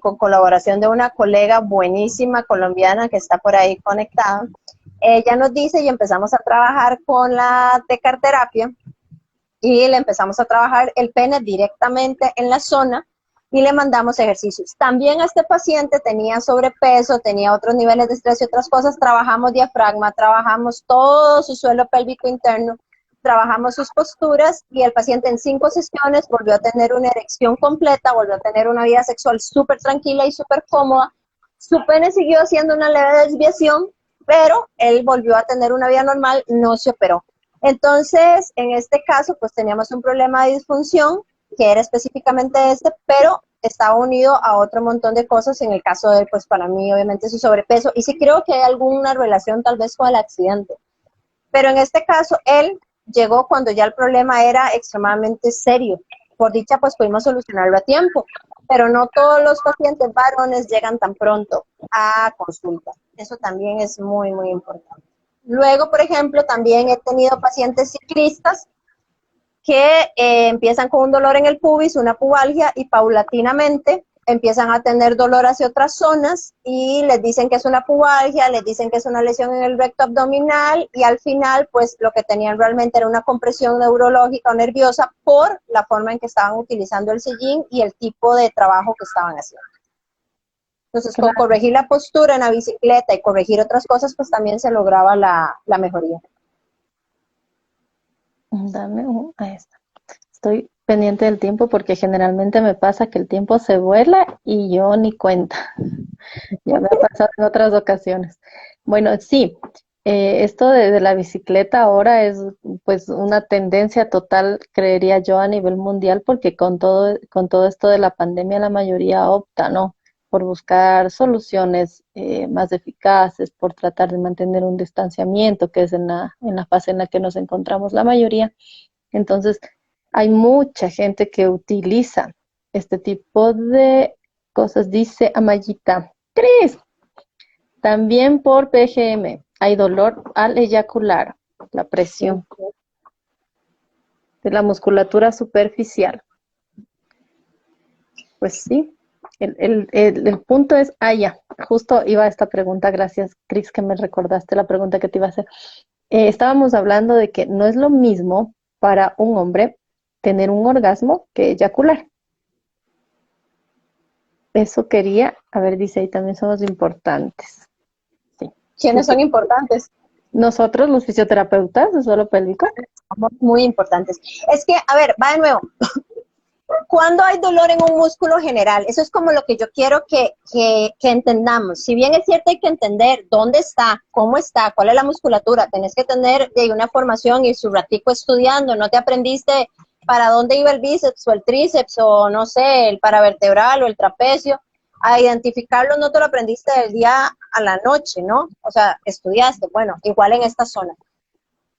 Speaker 2: con colaboración de una colega buenísima colombiana que está por ahí conectada, ella nos dice y empezamos a trabajar con la tecarterapia y le empezamos a trabajar el pene directamente en la zona y le mandamos ejercicios. También este paciente tenía sobrepeso, tenía otros niveles de estrés y otras cosas, trabajamos diafragma, trabajamos todo su suelo pélvico interno, trabajamos sus posturas y el paciente en 5 sesiones volvió a tener una erección completa, volvió a tener una vida sexual súper tranquila y súper cómoda. Su pene siguió haciendo una leve desviación, pero él volvió a tener una vida normal, no se operó. Entonces, en este caso, pues teníamos un problema de disfunción, que era específicamente este, pero estaba unido a otro montón de cosas. En el caso de él, pues para mí, obviamente, su sobrepeso, y sí creo que hay alguna relación tal vez con el accidente. Pero en este caso, él llegó cuando ya el problema era extremadamente serio. Por dicha, pues pudimos solucionarlo a tiempo, pero no todos los pacientes varones llegan tan pronto a consulta. Eso también es muy, muy importante. Luego, por ejemplo, también he tenido pacientes ciclistas que empiezan con un dolor en el pubis, una pubalgia, y paulatinamente empiezan a tener dolor hacia otras zonas y les dicen que es una pubalgia, les dicen que es una lesión en el recto abdominal y al final pues lo que tenían realmente era una compresión neurológica o nerviosa por la forma en que estaban utilizando el sillín y el tipo de trabajo que estaban haciendo. Entonces con
Speaker 1: Claro.
Speaker 2: corregir la postura en la bicicleta y corregir otras cosas pues también se lograba la mejoría.
Speaker 1: Ahí está. Estoy pendiente del tiempo porque generalmente me pasa que el tiempo se vuela y yo ni cuenta. Ya me ha pasado en otras ocasiones. Bueno, sí, esto de la bicicleta ahora es pues una tendencia total, creería yo, a nivel mundial, porque con todo esto de la pandemia la mayoría opta, ¿no? Por buscar soluciones más eficaces, por tratar de mantener un distanciamiento, que es en la fase en la que nos encontramos la mayoría. Entonces, hay mucha gente que utiliza este tipo de cosas, dice Amayita. Cris, también por PGM hay dolor al eyacular, la presión de la musculatura superficial. Pues sí, el punto es, ya, justo iba esta pregunta, gracias Cris que me recordaste la pregunta que te iba a hacer. Estábamos hablando de que no es lo mismo para un hombre tener un orgasmo que eyacular. Eso quería, a ver, dice ahí también somos importantes. Sí.
Speaker 2: ¿Quiénes son importantes?
Speaker 1: Nosotros, los fisioterapeutas de suelo pélvico.
Speaker 2: Somos muy importantes. Es que, a ver, va de nuevo. Cuando hay dolor en un músculo general, eso es como lo que yo quiero que entendamos. Si bien es cierto, hay que entender dónde está, cómo está, cuál es la musculatura. Tenés que tener una formación y su ratico estudiando. No te aprendiste para dónde iba el bíceps o el tríceps o no sé, el paravertebral o el trapecio. A identificarlo no te lo aprendiste del día a la noche, ¿no? O sea, estudiaste, bueno, igual en esta zona.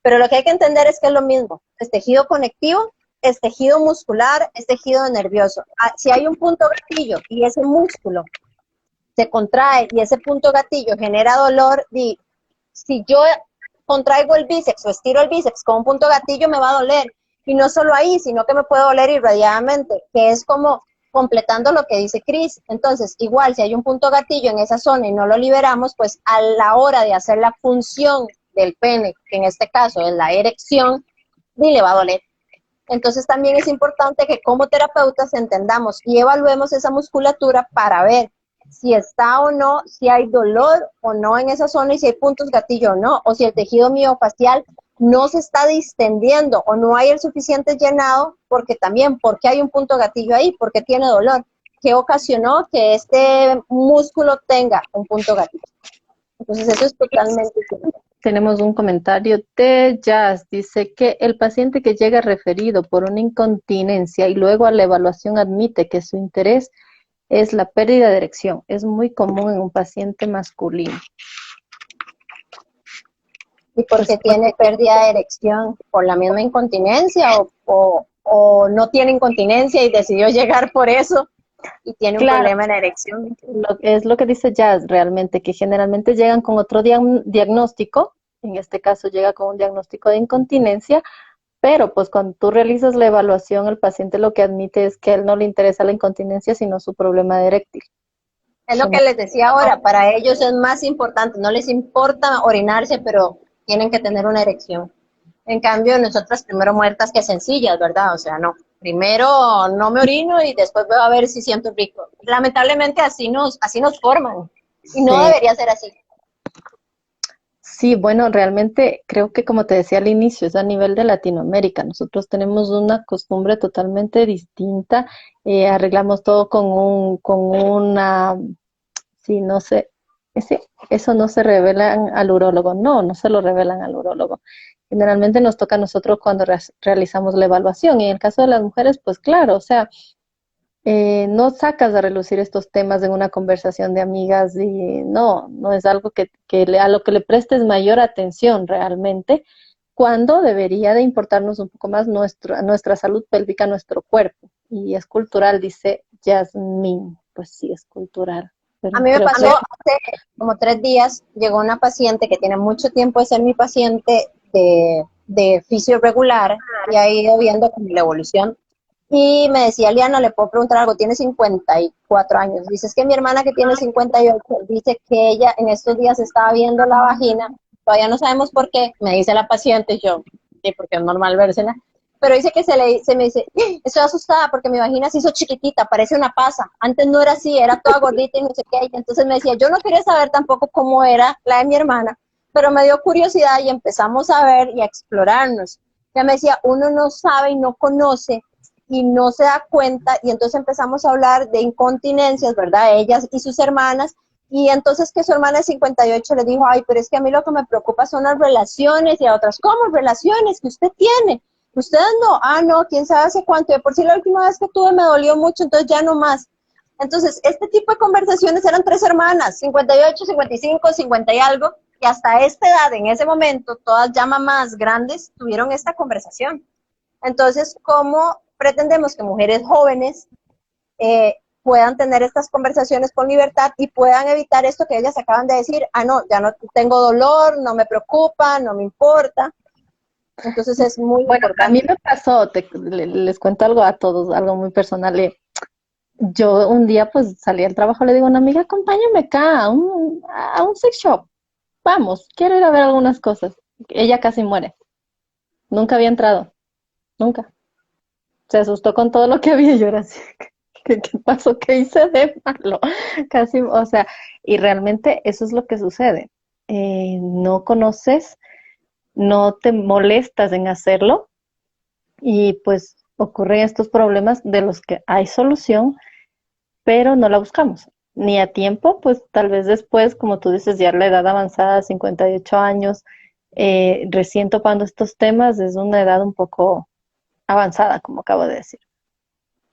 Speaker 2: Pero lo que hay que entender es que es lo mismo. Es tejido conectivo, es tejido muscular, es tejido nervioso. Si hay un punto gatillo y ese músculo se contrae y ese punto gatillo genera dolor, si yo contraigo el bíceps o estiro el bíceps con un punto gatillo me va a doler. Y no solo ahí, sino que me puede doler irradiadamente, que es como completando lo que dice Cris. Entonces, igual, si hay un punto gatillo en esa zona y no lo liberamos, pues a la hora de hacer la función del pene, que en este caso es la erección, ni le va a doler. Entonces también es importante que como terapeutas entendamos y evaluemos esa musculatura para ver si está o no, si hay dolor o no en esa zona y si hay puntos gatillo o no, o si el tejido miofacial no se está distendiendo o no hay el suficiente llenado, porque también, ¿por qué hay un punto gatillo ahí? ¿Por qué tiene dolor? ¿Qué ocasionó que este músculo tenga un punto gatillo? Entonces eso es totalmente diferente.
Speaker 1: Tenemos un comentario de Jazz. Dice que el paciente que llega referido por una incontinencia y luego a la evaluación admite que su interés es la pérdida de erección. Es muy común en un paciente masculino.
Speaker 2: ¿Y por qué tiene pérdida de erección? ¿Por la misma incontinencia o no tiene incontinencia y decidió llegar por eso y tiene un problema en la erección?
Speaker 1: Es lo que dice Jazz realmente, que generalmente llegan con otro diagnóstico, en este caso llega con un diagnóstico de incontinencia, pero pues cuando tú realizas la evaluación, el paciente lo que admite es que a él no le interesa la incontinencia, sino su problema de eréctil.
Speaker 2: Es lo que les decía ahora, para ellos es más importante, no les importa orinarse, pero tienen que tener una erección. En cambio, nosotras primero muertas que sencillas, ¿verdad? O sea, no. Primero no me orino y después voy a ver si siento rico. Lamentablemente así nos forman y no debería ser así.
Speaker 1: Sí, bueno, realmente creo que como te decía al inicio, es a nivel de Latinoamérica. Nosotros tenemos una costumbre totalmente distinta. Arreglamos todo con una, sí, no sé, eso no se revelan al urólogo. No, no se lo revelan al urólogo. Generalmente nos toca a nosotros cuando realizamos la evaluación. Y en el caso de las mujeres, pues claro, o sea, no sacas a relucir estos temas en una conversación de amigas y no es algo a lo que le prestes mayor atención realmente, cuando debería de importarnos un poco más nuestra salud pélvica, nuestro cuerpo. Y es cultural, dice Yasmín. Pues sí, es cultural.
Speaker 2: A mí me pasó hace como 3 días, llegó una paciente que tiene mucho tiempo de ser mi paciente de fisio regular y ha ido viendo como la evolución. Y me decía, Liana, ¿le puedo preguntar algo? Tiene 54 años. Dice, es que mi hermana que tiene 58, dice que ella en estos días estaba viendo la vagina, todavía no sabemos por qué, me dice la paciente, y yo, sí, porque es normal vérsela, pero dice que se me dice, estoy asustada porque mi vagina se hizo chiquitita, parece una pasa, antes no era así, era toda gordita y no sé qué, y entonces me decía, yo no quería saber tampoco cómo era la de mi hermana, pero me dio curiosidad y empezamos a ver y a explorarnos. Ella me decía, uno no sabe y no conoce y no se da cuenta, y entonces empezamos a hablar de incontinencias, ¿verdad? Ellas y sus hermanas, Y entonces que su hermana de 58 le dijo, ay, pero es que a mí lo que me preocupa son las relaciones, y a otras, ¿cómo relaciones que usted tiene? Ustedes no, no, quién sabe hace cuánto, de por sí la última vez que tuve me dolió mucho, entonces ya no más. Entonces, este tipo de conversaciones eran tres hermanas, 58, 55, 50 y algo, y hasta esta edad, en ese momento, todas ya mamás grandes tuvieron esta conversación. Entonces, ¿cómo pretendemos que mujeres jóvenes puedan tener estas conversaciones con libertad y puedan evitar esto que ellas acaban de decir? No, ya no tengo dolor, no me preocupa, no me importa. Entonces es muy
Speaker 1: Bueno, a mí
Speaker 2: importante.
Speaker 1: me pasó, les cuento algo a todos, algo muy personal. Yo un día pues salí al trabajo, le digo a una amiga, acompáñame acá a un sex shop. Vamos, quiero ir a ver algunas cosas. Ella casi muere. Nunca había entrado, nunca. Se asustó con todo lo que había y yo era así, ¿qué pasó? ¿Qué hice de malo? Casi, o sea, y realmente eso es lo que sucede. No conoces, no te molestas en hacerlo y pues ocurren estos problemas de los que hay solución, pero no la buscamos. Ni a tiempo, pues tal vez después, como tú dices, ya la edad avanzada, 58 años, recién topando estos temas, es una edad un poco avanzada, como acabo de decir.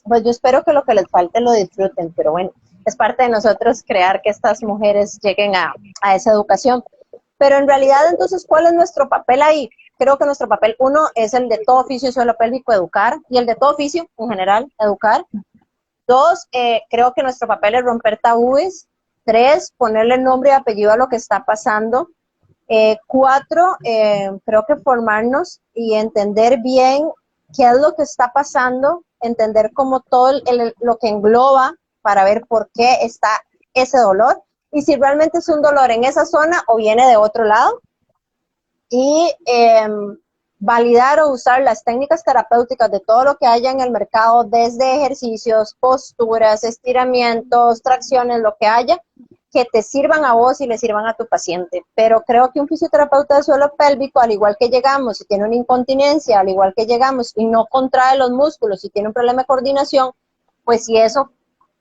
Speaker 2: Pues yo espero que lo que les falte lo disfruten, pero bueno, es parte de nosotros crear que estas mujeres lleguen a esa educación. Pero en realidad, entonces, ¿cuál es nuestro papel ahí? Creo que nuestro papel, uno, es el de todo oficio y suelo pélvico, educar, y el de todo oficio, en general, educar. Dos, creo que nuestro papel es romper tabúes. Tres, ponerle nombre y apellido a lo que está pasando. Cuatro, creo que formarnos y entender bien qué es lo que está pasando, entender como todo lo que engloba para ver por qué está ese dolor y si realmente es un dolor en esa zona o viene de otro lado. Y validar o usar las técnicas terapéuticas de todo lo que haya en el mercado, desde ejercicios, posturas, estiramientos, tracciones, lo que haya, que te sirvan a vos y le sirvan a tu paciente. Pero creo que un fisioterapeuta de suelo pélvico, al igual que llegamos y tiene una incontinencia, al igual que llegamos y no contrae los músculos y tiene un problema de coordinación, pues si eso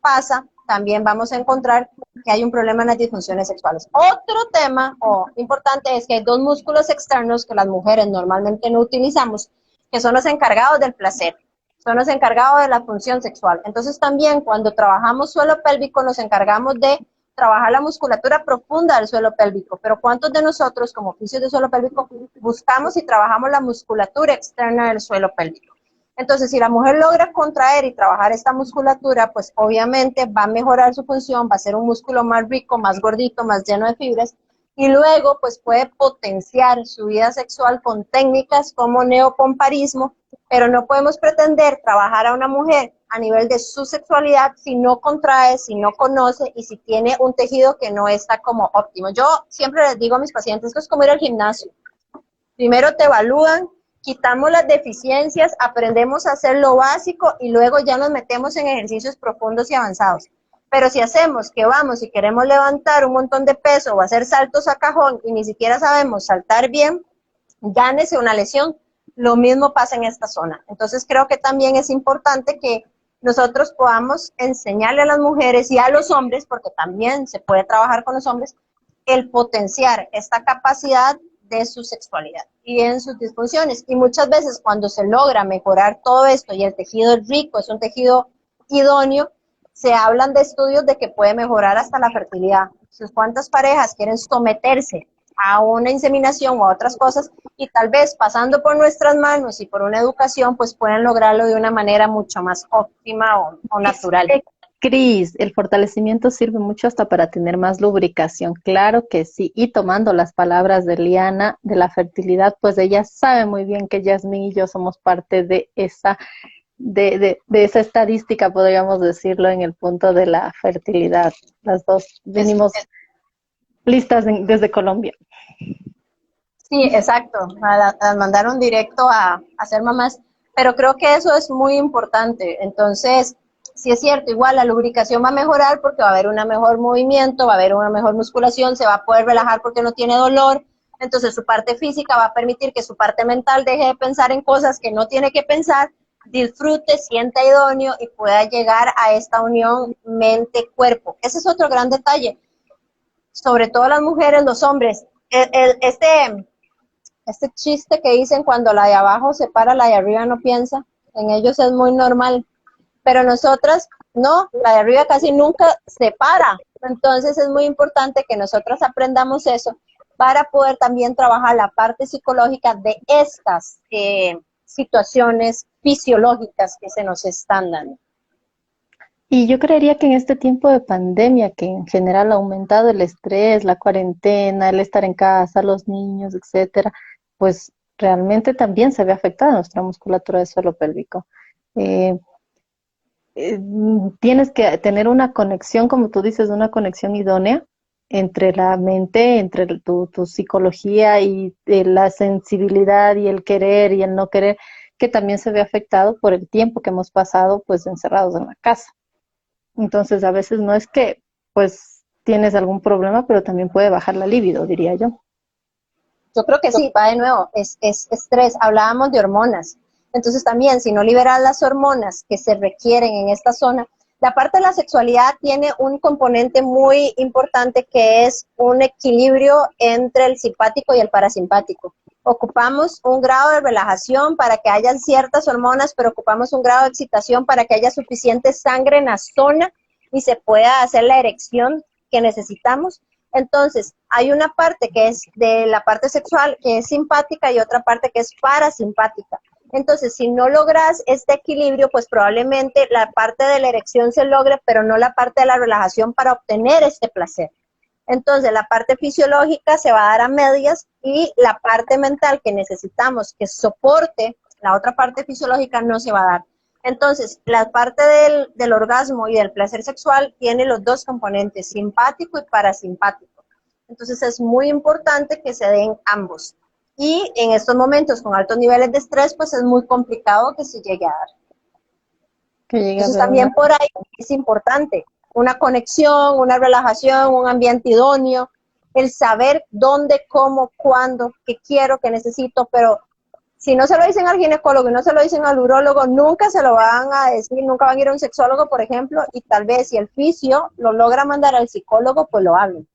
Speaker 2: pasa, también vamos a encontrar que hay un problema en las disfunciones sexuales. Otro tema importante es que hay dos músculos externos que las mujeres normalmente no utilizamos, que son los encargados del placer, son los encargados de la función sexual. Entonces también cuando trabajamos suelo pélvico nos encargamos de trabajar la musculatura profunda del suelo pélvico, pero ¿cuántos de nosotros como oficios de suelo pélvico buscamos y trabajamos la musculatura externa del suelo pélvico? Entonces, si la mujer logra contraer y trabajar esta musculatura, pues obviamente va a mejorar su función, va a ser un músculo más rico, más gordito, más lleno de fibras, y luego pues puede potenciar su vida sexual con técnicas como neopomparismo, pero no podemos pretender trabajar a una mujer a nivel de su sexualidad si no contrae, si no conoce y si tiene un tejido que no está como óptimo. Yo siempre les digo a mis pacientes que es como ir al gimnasio. Primero te evalúan, quitamos las deficiencias, aprendemos a hacer lo básico y luego ya nos metemos en ejercicios profundos y avanzados. Pero si hacemos que vamos y queremos levantar un montón de peso o hacer saltos a cajón y ni siquiera sabemos saltar bien, gánese una lesión. Lo mismo pasa en esta zona. Entonces creo que también es importante que nosotros podamos enseñarle a las mujeres y a los hombres, porque también se puede trabajar con los hombres, el potenciar esta capacidad de su sexualidad y en sus disfunciones. Y muchas veces cuando se logra mejorar todo esto y el tejido es rico, es un tejido idóneo, se hablan de estudios de que puede mejorar hasta la fertilidad. Entonces, ¿cuántas parejas quieren someterse a una inseminación o a otras cosas y tal vez pasando por nuestras manos y por una educación, pues pueden lograrlo de una manera mucho más óptima o natural?
Speaker 1: Cris, el fortalecimiento sirve mucho hasta para tener más lubricación, claro que sí. Y tomando las palabras de Liana de la fertilidad, pues ella sabe muy bien que Yasmín y yo somos parte de esa, de esa estadística, podríamos decirlo, en el punto de la fertilidad. Las dos venimos listas desde Colombia.
Speaker 2: Sí, exacto, a mandar un directo a ser mamás, pero creo que eso es muy importante. Entonces, sí es cierto, igual la lubricación va a mejorar porque va a haber un mejor movimiento, va a haber una mejor musculación, se va a poder relajar porque no tiene dolor, entonces su parte física va a permitir que su parte mental deje de pensar en cosas que no tiene que pensar, disfrute, sienta idóneo y pueda llegar a esta unión mente-cuerpo. Ese es otro gran detalle. sobre todo las mujeres, los hombres. Este chiste que dicen cuando la de abajo se para, la de arriba no piensa, en ellos es muy normal, pero nosotras no, la de arriba casi nunca se para. Entonces es muy importante que nosotras aprendamos eso para poder también trabajar la parte psicológica de estas situaciones fisiológicas que se nos están dando.
Speaker 1: Y yo creería que en este tiempo de pandemia, que en general ha aumentado el estrés, la cuarentena, el estar en casa, los niños, etcétera, pues realmente también se ve afectada nuestra musculatura del suelo pélvico. Eh, Tienes que tener una conexión, como tú dices, una conexión idónea entre la mente, entre tu psicología y la sensibilidad y el querer y el no querer, que también se ve afectado por el tiempo que hemos pasado pues encerrados en la casa. Entonces, a veces no es que, pues, tienes algún problema, pero también puede bajar la libido, diría yo.
Speaker 2: Yo creo que sí, va de nuevo, es estrés. Hablábamos de hormonas. Entonces también, si no liberas las hormonas que se requieren en esta zona, la parte de la sexualidad tiene un componente muy importante que es un equilibrio entre el simpático y el parasimpático. Ocupamos un grado de relajación para que haya ciertas hormonas, pero ocupamos un grado de excitación para que haya suficiente sangre en la zona y se pueda hacer la erección que necesitamos. Entonces, hay una parte que es de la parte sexual que es simpática y otra parte que es parasimpática. Entonces, si no logras este equilibrio, pues probablemente la parte de la erección se logre, pero no la parte de la relajación para obtener este placer. Entonces, la parte fisiológica se va a dar a medias y la parte mental que necesitamos que soporte la otra parte fisiológica no se va a dar. Entonces, la parte del orgasmo y del placer sexual tiene los dos componentes, simpático y parasimpático. Entonces, es muy importante que se den ambos. Y en estos momentos con altos niveles de estrés, pues es muy complicado que se llegue a dar.
Speaker 1: Que llegue a
Speaker 2: Entonces,
Speaker 1: haber una...
Speaker 2: también por ahí es importante una conexión, una relajación, un ambiente idóneo, el saber dónde, cómo, cuándo, qué quiero, qué necesito, pero si no se lo dicen al ginecólogo y no se lo dicen al urólogo, nunca se lo van a decir, nunca van a ir a un sexólogo, por ejemplo, y tal vez si el fisio lo logra mandar al psicólogo, pues lo hablen.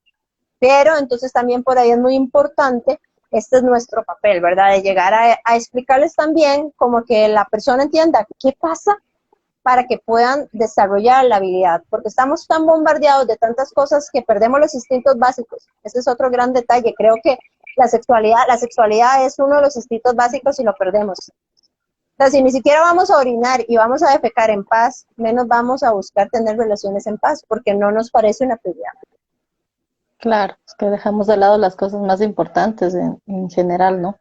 Speaker 2: Pero entonces también por ahí es muy importante, este es nuestro papel, ¿verdad? De llegar a explicarles también como que la persona entienda qué pasa para que puedan desarrollar la habilidad, porque estamos tan bombardeados de tantas cosas que perdemos los instintos básicos. Ese es otro gran detalle. Creo que la sexualidad es uno de los instintos básicos y lo perdemos. O sea, si ni siquiera vamos a orinar y vamos a defecar en paz, menos vamos a buscar tener relaciones en paz, porque no nos parece una prioridad.
Speaker 1: Claro, es que dejamos de lado las cosas más importantes en general, ¿no?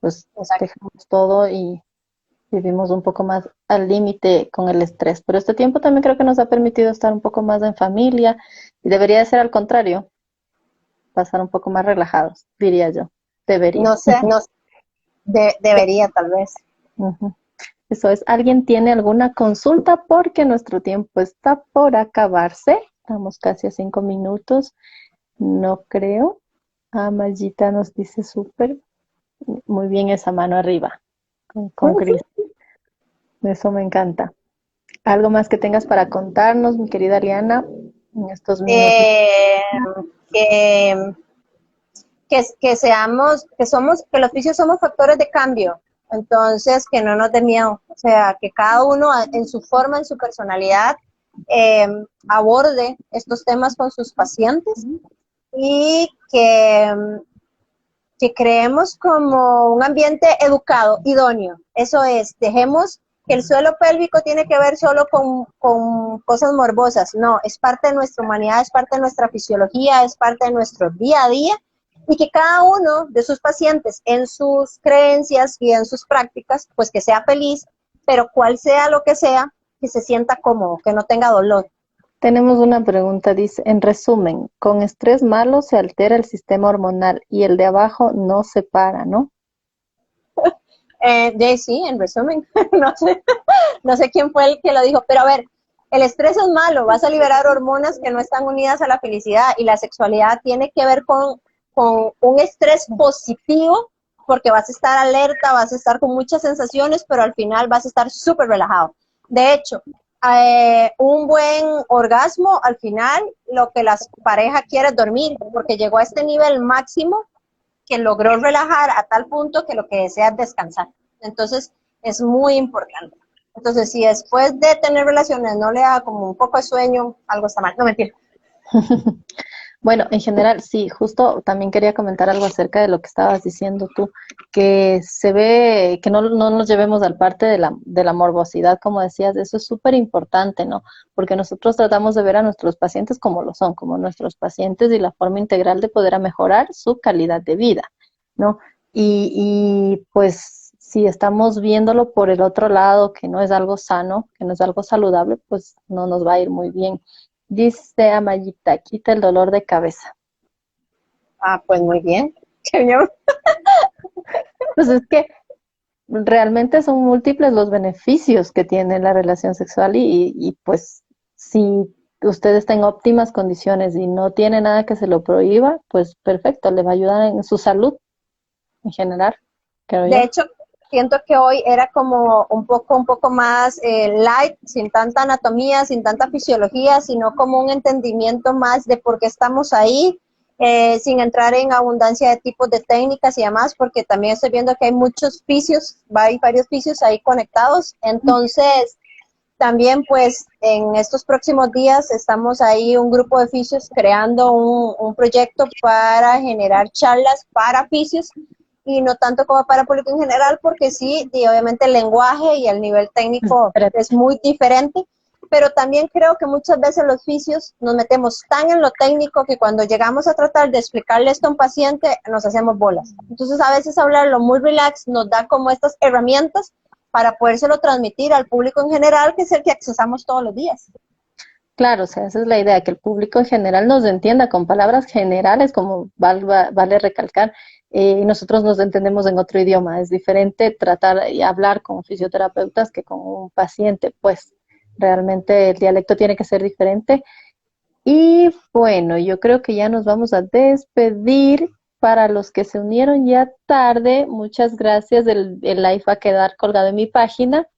Speaker 1: Pues
Speaker 2: Exacto.
Speaker 1: dejamos todo y vivimos un poco más al límite con el estrés. Pero este tiempo también creo que nos ha permitido estar un poco más en familia y debería de ser al contrario, pasar un poco más relajados, diría yo. Debería.
Speaker 2: No sé, no, debería tal vez.
Speaker 1: Ujú. Eso es. ¿Alguien tiene alguna consulta? Porque nuestro tiempo está por acabarse. Estamos casi a 5 minutos. No creo. Ah, Mayita nos dice súper. Muy bien esa mano arriba con Cris. Eso me encanta. ¿Algo más que tengas para contarnos, mi querida Liana, en estos minutos?
Speaker 2: Eh, que seamos, que los vicios somos factores de cambio, entonces que no nos dé miedo, o sea, que cada uno en su forma, en su personalidad, eh, aborde estos temas con sus pacientes y que creemos como un ambiente educado, idóneo. Eso es, dejemos que el suelo pélvico tiene que ver solo con cosas morbosas. No, es parte de nuestra humanidad, es parte de nuestra fisiología, es parte de nuestro día a día y que cada uno de sus pacientes en sus creencias y en sus prácticas, pues que sea feliz, pero cual sea lo que sea, que se sienta cómodo, que no tenga dolor.
Speaker 1: Tenemos una pregunta, dice, en resumen, con estrés malo se altera el sistema hormonal y el de abajo no se para, ¿no?
Speaker 2: Sí, en resumen, no sé, no sé quién fue el que lo dijo, pero a ver, el estrés es malo, vas a liberar hormonas que no están unidas a la felicidad y la sexualidad tiene que ver con un estrés positivo porque vas a estar alerta, vas a estar con muchas sensaciones, pero al final vas a estar súper relajado. De hecho, un buen orgasmo, al final lo que la pareja quiere es dormir, porque llegó a este nivel máximo que logró relajar a tal punto que lo que desea es descansar. Entonces, es muy importante. Entonces, si después de tener relaciones no le da como un poco de sueño, algo está mal. No, mentira.
Speaker 1: Bueno, en general, sí, justo también quería comentar algo acerca de lo que estabas diciendo tú, que se ve, que no nos llevemos al parte de la morbosidad, como decías, eso es súper importante, ¿no? Porque nosotros tratamos de ver a nuestros pacientes como lo son, como nuestros pacientes y la forma integral de poder mejorar su calidad de vida, ¿no? Pues si estamos viéndolo por el otro lado, que no es algo sano, que no es algo saludable, pues no nos va a ir muy bien. Dice Amayita, quita el dolor de cabeza.
Speaker 2: Ah, pues muy bien. Qué bien.
Speaker 1: Pues es que realmente son múltiples los beneficios que tiene la relación sexual pues si usted está en óptimas condiciones y no tiene nada que se lo prohíba, pues perfecto, le va a ayudar en su salud en general, creo
Speaker 2: De
Speaker 1: yo.
Speaker 2: hecho, siento que hoy era como un poco más light, sin tanta anatomía, sin tanta fisiología, sino como un entendimiento más de por qué estamos ahí, sin entrar en abundancia de tipos de técnicas y demás, porque también estoy viendo que hay muchos fisios, hay varios fisios ahí conectados. Entonces, también pues en estos próximos días estamos ahí un grupo de fisios creando un proyecto para generar charlas para fisios y no tanto como para público en general, porque sí, y obviamente el lenguaje y el nivel técnico es muy diferente, pero también creo que muchas veces los fisios nos metemos tan en lo técnico que cuando llegamos a tratar de explicarle esto a un paciente nos hacemos bolas. Entonces a veces hablarlo muy relax nos da como estas herramientas para podérselo transmitir al público en general, que es el que accesamos todos los días.
Speaker 1: Claro, o sea, esa es la idea, que el público en general nos entienda con palabras generales, como vale recalcar, y nosotros nos entendemos en otro idioma. Es diferente tratar y hablar con fisioterapeutas que con un paciente, pues realmente el dialecto tiene que ser diferente. Y bueno, yo creo que ya nos vamos a despedir. Para los que se unieron ya tarde, muchas gracias. El live va a quedar colgado en mi página.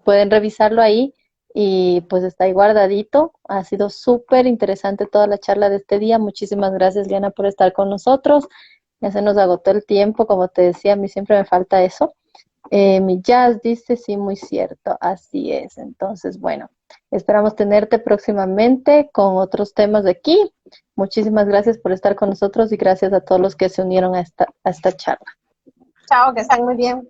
Speaker 1: Pueden revisarlo ahí y pues está ahí guardadito. Ha sido súper interesante toda la charla de este día. Muchísimas gracias, Liana, por estar con nosotros. Ya se nos agotó el tiempo, como te decía, a mí siempre me falta eso. Mi Jazz dice, sí, muy cierto, así es. Entonces, bueno, esperamos tenerte próximamente con otros temas de aquí. Muchísimas gracias por estar con nosotros y gracias a todos los que se unieron a esta charla.
Speaker 2: Chao, que estén muy bien.